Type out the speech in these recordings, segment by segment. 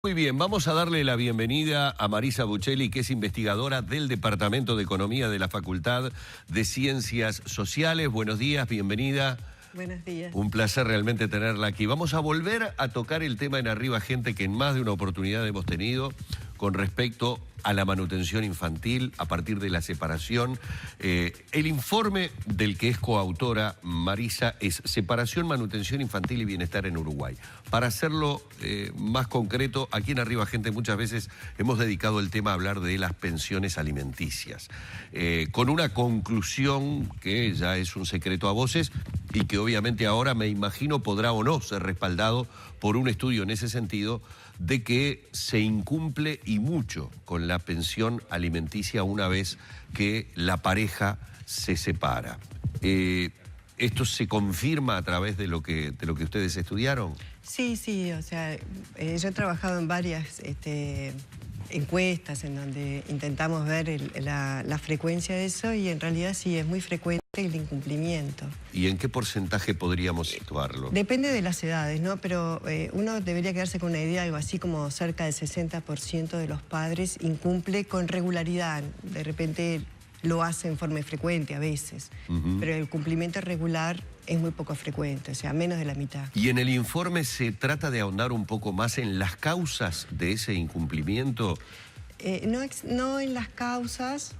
Muy bien, vamos a darle la bienvenida a Marisa Buccelli, que es investigadora del Departamento de Economía de la Facultad de Ciencias Sociales. Buenos días, bienvenida. Buenos días. Un placer realmente tenerla aquí. Vamos a volver a tocar el tema en Arriba Gente que en más de una oportunidad hemos tenido con respecto a la manutención infantil a partir de la separación. El informe del que es coautora Marisa es Separación, Manutención Infantil y Bienestar en Uruguay. Para hacerlo más concreto, aquí en Arriba Gente muchas veces hemos dedicado el tema a hablar de las pensiones alimenticias, con una conclusión que ya es un secreto a voces y que obviamente ahora me imagino podrá o no ser respaldado por un estudio en ese sentido, de que se incumple y mucho con la pensión alimenticia una vez que la pareja se separa. ¿Esto se confirma a través de lo que ustedes estudiaron? Sí, o sea, yo he trabajado en varias encuestas en donde intentamos ver la frecuencia de eso y en realidad sí es muy frecuente el incumplimiento. ¿Y en qué porcentaje podríamos situarlo? Depende de las edades, ¿no? Pero uno debería quedarse con una idea, algo así como cerca del 60% de los padres incumple con regularidad. De repente lo hace en forma frecuente a veces, pero el cumplimiento regular es muy poco frecuente, o sea, menos de la mitad. ¿Y en el informe se trata de ahondar un poco más en las causas de ese incumplimiento? No en las causas,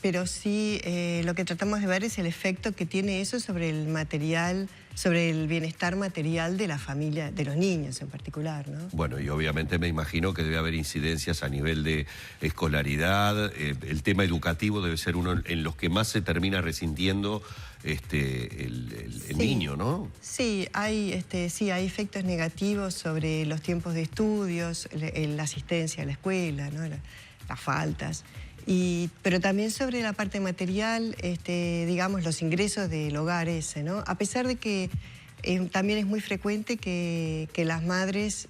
pero sí lo que tratamos de ver es el efecto que tiene eso sobre el material, sobre el bienestar material de la familia, de los niños en particular, ¿no? Bueno, y obviamente me imagino que debe haber incidencias a nivel de escolaridad, el tema educativo debe ser uno en los que más se termina resintiendo el niño, ¿no? Sí, hay efectos negativos sobre los tiempos de estudios, la asistencia a la escuela, ¿no? Las faltas. Pero también sobre la parte material, digamos, los ingresos del hogar ese, ¿no? A pesar de que también es muy frecuente que las madres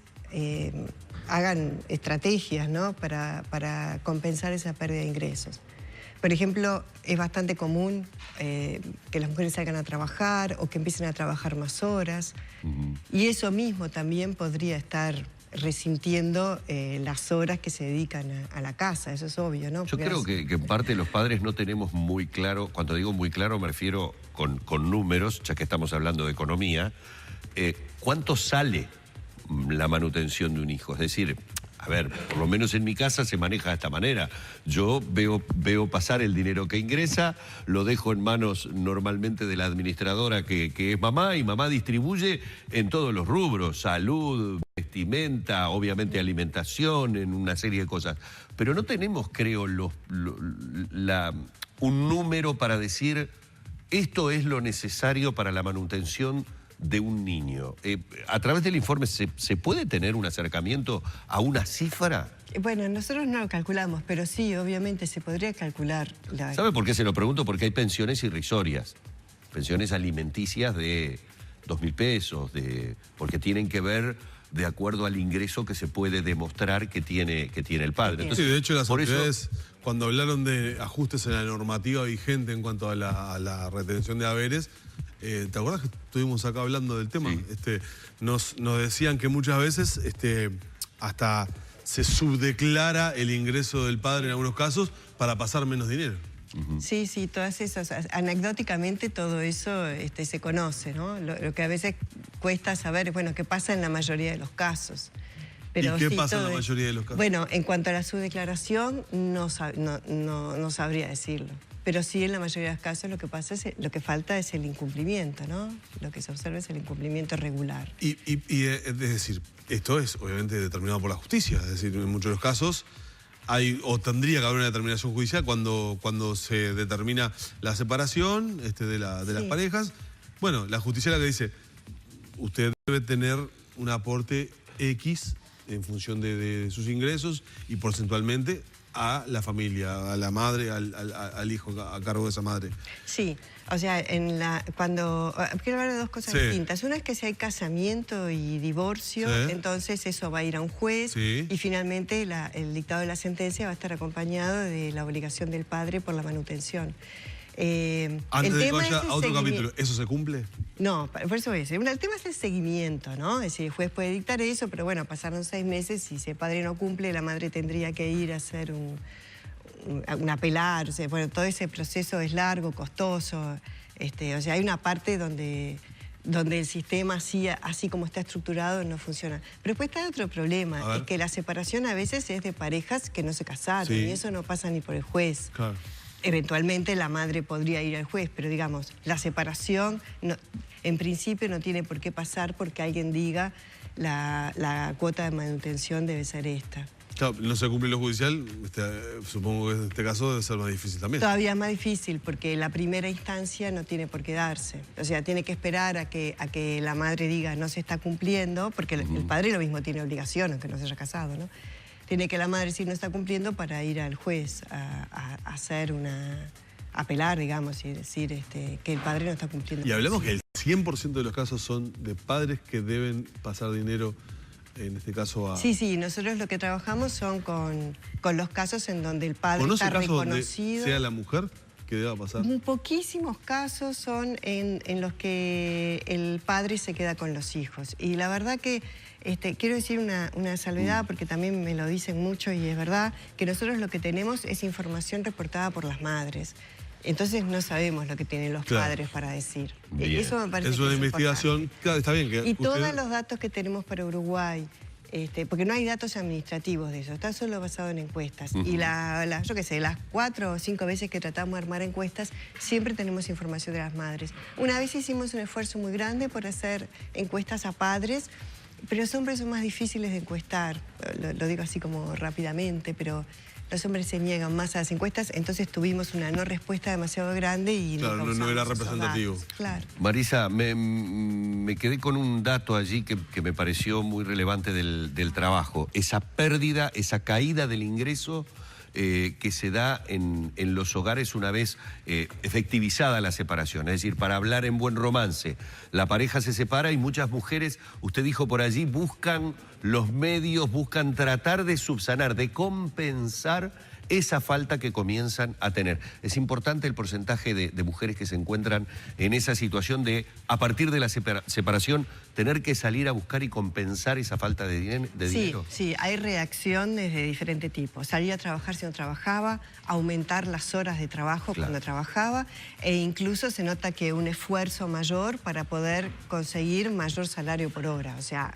hagan estrategias, ¿no? para compensar esa pérdida de ingresos. Por ejemplo, es bastante común que las mujeres salgan a trabajar o que empiecen a trabajar más horas. Y eso mismo también podría estar resintiendo las horas que se dedican a la casa, eso es obvio, ¿no? Yo creo que en parte los padres no tenemos muy claro, cuando digo muy claro me refiero con números, ya que estamos hablando de economía, ¿cuánto sale la manutención de un hijo? Es decir, a ver, por lo menos en mi casa se maneja de esta manera. Yo veo pasar el dinero que ingresa, lo dejo en manos normalmente de la administradora que es mamá, y mamá distribuye en todos los rubros, salud, vestimenta, obviamente alimentación, en una serie de cosas. Pero no tenemos, creo, un número para decir esto es lo necesario para la manutención de un niño. ¿A través del informe se puede tener un acercamiento a una cifra? Bueno, nosotros no lo calculamos, pero sí, obviamente se podría calcular. ¿Sabe por qué se lo pregunto? Porque hay pensiones irrisorias, pensiones alimenticias de 2.000 pesos, porque tienen que ver de acuerdo al ingreso que se puede demostrar que tiene el padre. Entonces, sí, de hecho las autoridades, cuando hablaron de ajustes en la normativa vigente en cuanto a la retención de haberes, ¿te acuerdas que estuvimos acá hablando del tema? Sí. Nos decían que muchas veces hasta se subdeclara el ingreso del padre en algunos casos para pasar menos dinero. Sí, todas esas, anecdóticamente todo eso se conoce, ¿no? Lo que a veces cuesta saber, bueno, qué pasa en la mayoría de los casos. Pero ¿y qué pasa en la mayoría de los casos? Bueno, en cuanto a la subdeclaración, no sabría decirlo. Pero sí, en la mayoría de los casos lo que falta es el incumplimiento, ¿no? Lo que se observa es el incumplimiento regular. Es decir, esto es obviamente determinado por la justicia. Es decir, en muchos de los casos tendría que haber una determinación judicial cuando se determina la separación de las parejas. Bueno, la justicia es la que dice, usted debe tener un aporte X en función de sus ingresos y porcentualmente a la familia, a la madre, al hijo a cargo de esa madre. Sí, o sea, quiero hablar de dos cosas distintas. Una es que si hay casamiento y divorcio, entonces eso va a ir a un juez y finalmente el dictado de la sentencia va a estar acompañado de la obligación del padre por la manutención. Antes de que vaya es el a otro seguimiento. capítulo, ¿eso se cumple? No, por eso es. El tema es el seguimiento, ¿no? Es decir, el juez puede dictar eso, pero bueno, pasaron 6 meses, si ese padre no cumple, la madre tendría que ir a hacer un apelar, o sea, bueno, todo ese proceso es largo, costoso, o sea, hay una parte donde el sistema así como está estructurado no funciona. Pero después está otro problema, es que la separación a veces es de parejas que no se casaron, sí, y eso no pasa ni por el juez. Claro. Eventualmente la madre podría ir al juez, pero digamos, la separación en principio no tiene por qué pasar porque alguien diga la cuota de manutención debe ser esta. Claro, no se cumple lo judicial, supongo que en este caso debe ser más difícil también. Todavía es más difícil porque la primera instancia no tiene por qué darse. O sea, tiene que esperar a que la madre diga no se está cumpliendo, porque el padre lo mismo tiene obligación, aunque no se haya casado, ¿no? Tiene que la madre decir no está cumpliendo para ir al juez a hacer apelar, digamos, y decir que el padre no está cumpliendo. Y hablamos que el 100% de los casos son de padres que deben pasar dinero, en este caso a... Sí, nosotros lo que trabajamos son con los casos en donde el padre ¿Conoce está casos reconocido. donde sea la mujer que deba pasar? Poquísimos casos son en los que el padre se queda con los hijos. Y la verdad que quiero decir una salvedad, porque también me lo dicen mucho y es verdad, que nosotros lo que tenemos es información reportada por las madres. Entonces no sabemos lo que tienen los padres para decir. Bien. Eso me parece Es que una es investigación, importante. claro, está bien. Que Y todos los datos que tenemos para Uruguay, porque no hay datos administrativos de eso, está solo basado en encuestas. Y yo qué sé, las 4 o 5 veces que tratamos de armar encuestas, siempre tenemos información de las madres. Una vez hicimos un esfuerzo muy grande por hacer encuestas a padres, pero los hombres son más difíciles de encuestar. Lo digo así como rápidamente, pero los hombres se niegan más a las encuestas, entonces tuvimos una no respuesta demasiado grande y claro, no era representativo. Claro. Marisa, me quedé con un dato allí que me pareció muy relevante del trabajo. Esa pérdida, esa caída del ingreso que se da en los hogares una vez efectivizada la separación. Es decir, para hablar en buen romance, la pareja se separa y muchas mujeres, usted dijo por allí, buscan los medios, buscan tratar de subsanar, de compensar esa falta que comienzan a tener. Es importante el porcentaje de mujeres que se encuentran en esa situación de, a partir de la separación, tener que salir a buscar y compensar esa falta de dinero. Sí, hay reacciones de diferente tipo. Salir a trabajar si no trabajaba, aumentar las horas de trabajo cuando trabajaba, e incluso se nota que un esfuerzo mayor para poder conseguir mayor salario por hora. O sea,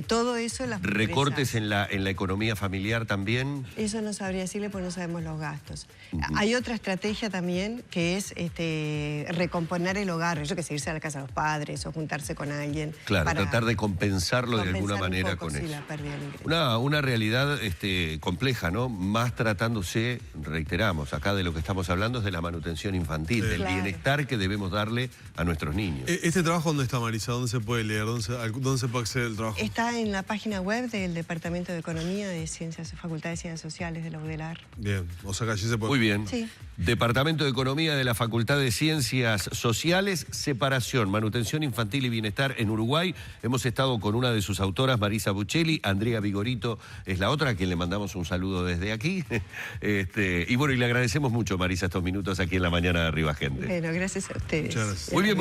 todo eso las mujeres ¿Recortes hacen. en la economía familiar también? Eso no sabría decirle porque no sabemos los gastos. Hay otra estrategia también que es recomponer el hogar. Yo que sé, irse a la casa de los padres o juntarse con alguien. Claro, para tratar de compensarlo de alguna compensar un manera poco, con sí, eso. la pérdida del ingreso. Una realidad compleja, ¿no? Más tratándose, reiteramos, acá de lo que estamos hablando es de la manutención infantil, del bienestar que debemos darle a nuestros niños. ¿Este trabajo dónde está, Marisa? ¿Dónde se puede leer? ¿Dónde se puede acceder al trabajo? Está en la página web del Departamento de Economía de Facultad de Ciencias Sociales de la UDELAR. Bien, o sea que allí se puede... Muy bien. Sí. Departamento de Economía de la Facultad de Ciencias Sociales, separación, manutención infantil y bienestar en Uruguay. Hemos estado con una de sus autoras, Marisa Buccelli. Andrea Vigorito es la otra, a quien le mandamos un saludo desde aquí. Y bueno, y le agradecemos mucho, Marisa, estos minutos aquí en la mañana de Arriba Gente. Bueno, gracias a ustedes. Muchas gracias. Muy bien.